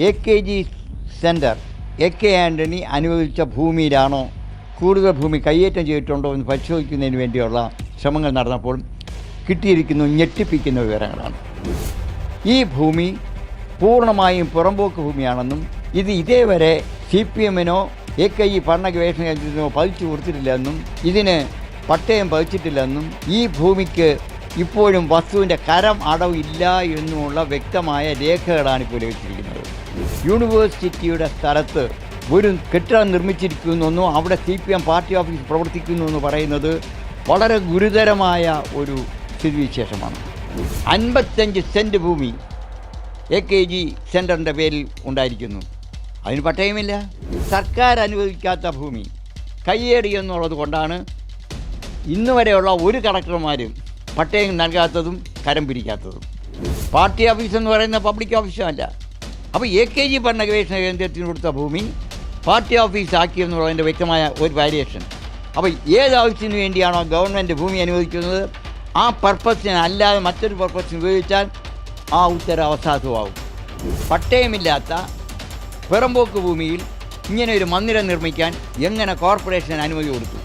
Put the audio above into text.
AKG centre AK Antony അനുവദിച്ച ഭൂമിയിലാണോ കൂടുതൽ ഭൂമി കയ്യേറ്റം ചെയ്തിട്ടുണ്ടോ എന്ന് പരിശോധിക്കുന്നതിന് വേണ്ടിയുള്ള ശ്രമങ്ങൾ നടന്നപ്പോൾ കിട്ടിയിരിക്കുന്ന ഞെട്ടിപ്പിക്കുന്ന വിവരങ്ങളാണ്. ഈ ഭൂമി പൂർണ്ണമായും പുറമ്പോക്ക് ഭൂമിയാണെന്നും ഇത് ഇതേവരെ CPMനോ AKG ഭരണ ഗവേഷണ കേന്ദ്രത്തിനോ പതിച്ചു കൊടുത്തിട്ടില്ലെന്നും ഇതിന് പട്ടയം പതിച്ചിട്ടില്ലെന്നും ഈ ഭൂമിക്ക് ഇപ്പോഴും വസ്തുവിൻ്റെ കരം അടവില്ല എന്നുമുള്ള വ്യക്തമായ രേഖകളാണ് ഇപ്പോൾ ലഭിച്ചിരിക്കുന്നത്. യൂണിവേഴ്സിറ്റിയുടെ സ്ഥലത്ത് ഒരു കെട്ടിടം നിർമ്മിച്ചിരിക്കുന്നെന്നോ അവിടെ CPM പാർട്ടി ഓഫീസ് പ്രവർത്തിക്കുന്നു എന്ന് പറയുന്നത് വളരെ ഗുരുതരമായ ഒരു സ്ഥിതിവിശേഷമാണ്. 55 സെൻറ്റ് ഭൂമി AKG സെൻറ്ററിൻ്റെ പേരിൽ ഉണ്ടായിരിക്കുന്നു. അതിന് പട്ടയമില്ല. സർക്കാർ അനുവദിക്കാത്ത ഭൂമി കയ്യേറി എന്നുള്ളത് കൊണ്ടാണ് ഇന്ന് വരെയുള്ള ഒരു കളക്ടർമാരും പട്ടയം നൽകാത്തതും കരം പിരിക്കാത്തതും. പാർട്ടി ഓഫീസ് എന്ന് പറയുന്ന പബ്ലിക് ഓഫീസല്ല. അപ്പോൾ AKG ഭരണ ഗവേഷണ കേന്ദ്രത്തിന് കൊടുത്ത ഭൂമി പാർട്ടി ഓഫീസ് ആക്കിയെന്നുള്ളതിൻ്റെ വ്യക്തമായ ഒരു വാരിയേഷൻ. അപ്പോൾ ഏത് ആവശ്യത്തിന് വേണ്ടിയാണോ ഗവൺമെൻറ് ഭൂമി അനുവദിക്കുന്നത് ആ പർപ്പസിന് അല്ലാതെ മറ്റൊരു പർപ്പസിന് ഉപയോഗിച്ചാൽ ആ ഉത്തരവ് അസാധുവാകും. പട്ടയമില്ലാത്ത പുറമ്പോക്ക് ഭൂമിയിൽ ഇങ്ങനെ ഒരു മന്ദിരം നിർമ്മിക്കാൻ എങ്ങനെ കോർപ്പറേഷൻ അനുമതി കൊടുത്തു?